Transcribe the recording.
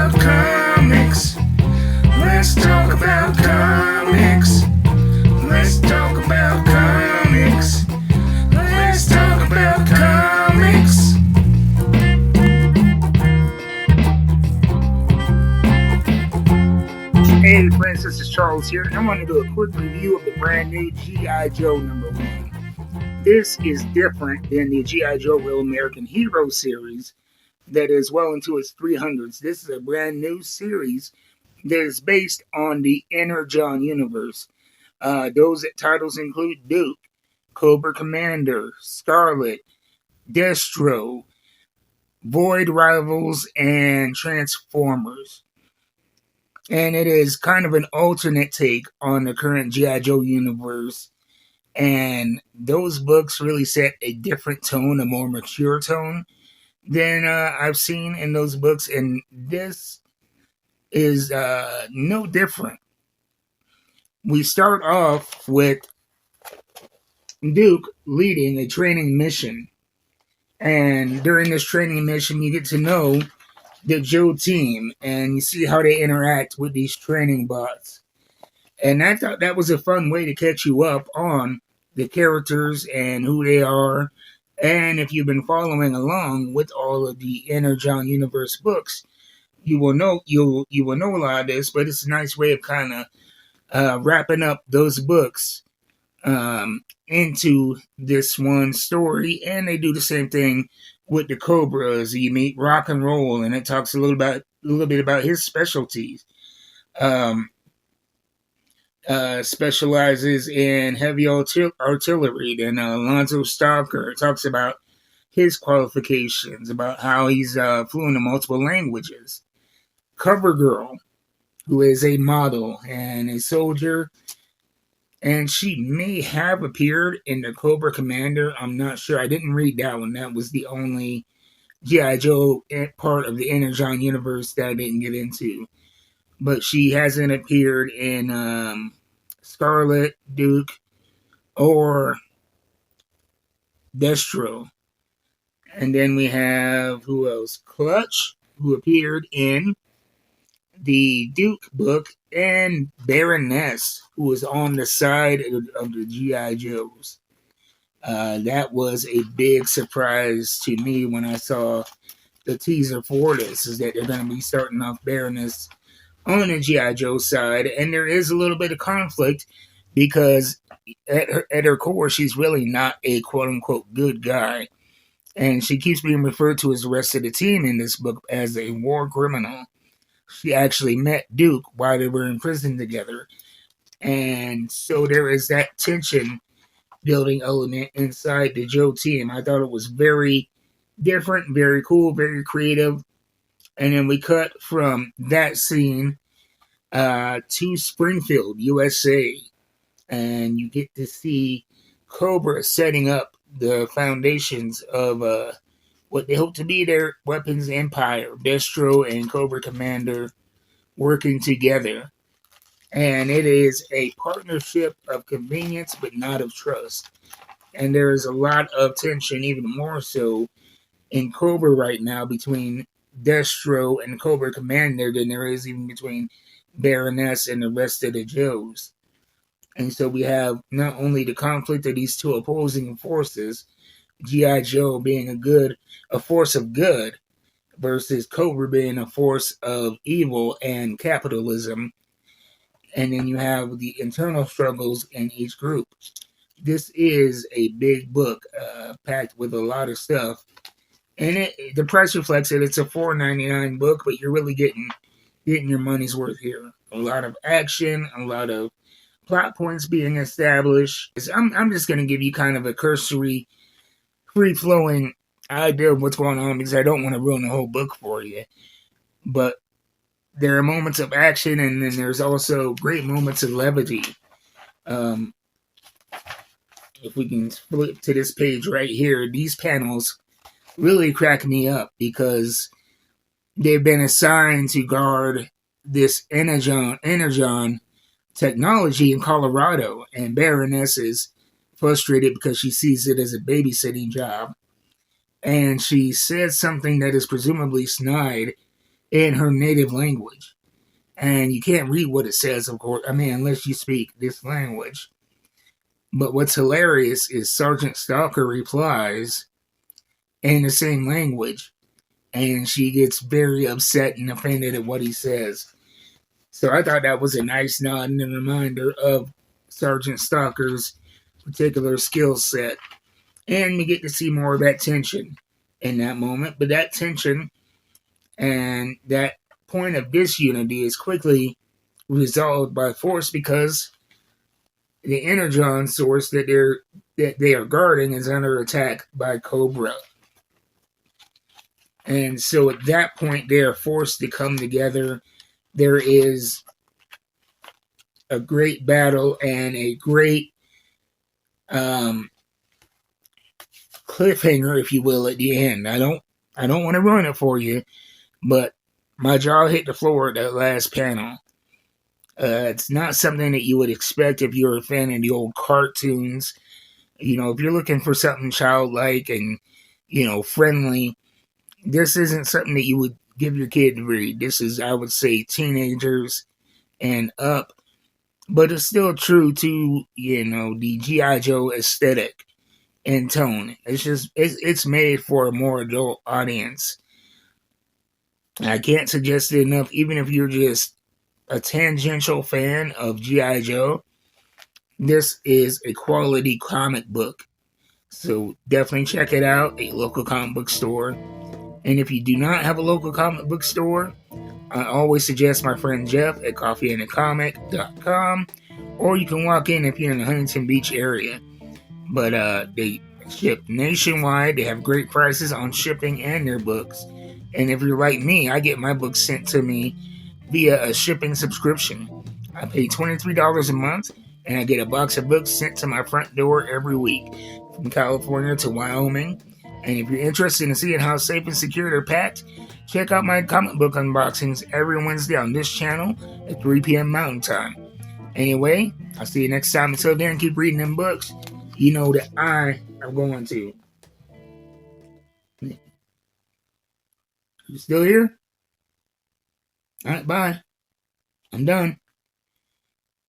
about comics. Let's talk about comics. Let's talk about comics. Let's talk about comics. Hey friends, this is Charles here, and I want to do a quick review of the brand new G.I. Joe #1. This is different than the G.I. Joe Real American Hero series that is well into its 300s. This is a brand new series that is based on the Energon universe. Those titles include Duke, Cobra Commander, Scarlet, Destro, Void Rivals, and Transformers. And it is kind of an alternate take on the current G.I. Joe universe. And those books really set a different tone, a more mature tone than I've seen in those books. And this is no different. We start off with Duke leading a training mission. And during this training mission, you get to know the Joe team and you see how they interact with these training bots. And I thought that was a fun way to catch you up on the characters and who they are. And if you've been following along with all of the Energon Universe books, you will know you will know a lot of this. But it's a nice way of kind of wrapping up those books into this one story. And they do the same thing with the Cobras. You meet Rock and Roll, and it talks a little bit about his specialties. Specializes in heavy artillery. Then Alonzo Stalker talks about his qualifications, about how he's fluent in multiple languages. CoverGirl, who is a model and a soldier, and she may have appeared in the Cobra Commander. I'm not sure. I didn't read that one. That was the only G.I. Joe part of the Energon universe that I didn't get into. But she hasn't appeared in Scarlet, Duke, or Destro. And then we have, who else? Clutch, who appeared in the Duke book, and Baroness, who was on the side of the G.I. Joes. That was a big surprise to me when I saw the teaser for this, is that they're going to be starting off Baroness on the G.I. Joe side, and there is a little bit of conflict because at her core, she's really not a quote-unquote good guy, and she keeps being referred to as the rest of the team in this book as a war criminal. She actually met Duke while they were in prison together, and so there is that tension building element inside the Joe team. I thought it was very different, very cool, very creative. And then we cut from that scene to Springfield, USA. And you get to see Cobra setting up the foundations of what they hope to be their weapons empire. Destro and Cobra Commander working together. And it is a partnership of convenience, but not of trust. And there is a lot of tension, even more so, in Cobra right now between Destro and Cobra Commander than there is even between Baroness and the rest of the Joes. And so we have not only the conflict of these two opposing forces, G.I. Joe being a force of good, versus Cobra being a force of evil and capitalism. And then you have the internal struggles in each group. This is a big book packed with a lot of stuff. And the price reflects it. It's a $4.99 book, but you're really getting your money's worth here. A lot of action, a lot of plot points being established. I'm just going to give you kind of a cursory, free-flowing idea of what's going on because I don't want to ruin the whole book for you. But there are moments of action, and then there's also great moments of levity. If we can flip to this page right here, these panels really crack me up because they've been assigned to guard this Energon technology in Colorado, and Baroness is frustrated because she sees it as a babysitting job. And she says something that is presumably snide in her native language. And you can't read what it says, of course. I mean, unless you speak this language. But what's hilarious is Sergeant Stalker replies in the same language, and she gets very upset and offended at what he says. So I thought that was a nice nod and a reminder of Sergeant Stalker's particular skill set. And we get to see more of that tension in that moment. But that tension and that point of disunity is quickly resolved by force because the energon source that they are guarding is under attack by Cobra. And so at that point they are forced to come together. There is a great battle and a great cliffhanger, if you will, at the end. I don't want to ruin it for you, but my jaw hit the floor at that last panel. It's not something that you would expect if you're a fan of the old cartoons. You know, if you're looking for something childlike and, you know, friendly, this isn't something that you would give your kid to read. This is, I would say, teenagers and up. But it's still true to, you know, the G.I. Joe aesthetic and tone. It's made for a more adult audience. I can't suggest it enough, even if you're just a tangential fan of G.I. Joe. This is a quality comic book. So definitely check it out, a local comic book store. And if you do not have a local comic book store, I always suggest my friend Jeff at coffeeandacomic.com, or you can walk in if you're in the Huntington Beach area. But they ship nationwide. They have great prices on shipping and their books. And if you're like me, I get my books sent to me via a shipping subscription. I pay $23 a month, and I get a box of books sent to my front door every week, from California to Wyoming. And if you're interested in seeing how safe and secure they're packed, check out my comic book unboxings every Wednesday on this channel at 3 p.m. Mountain Time. Anyway, I'll see you next time. Until then, keep reading them books. You know that I am going to. You still here? All right, bye. I'm done.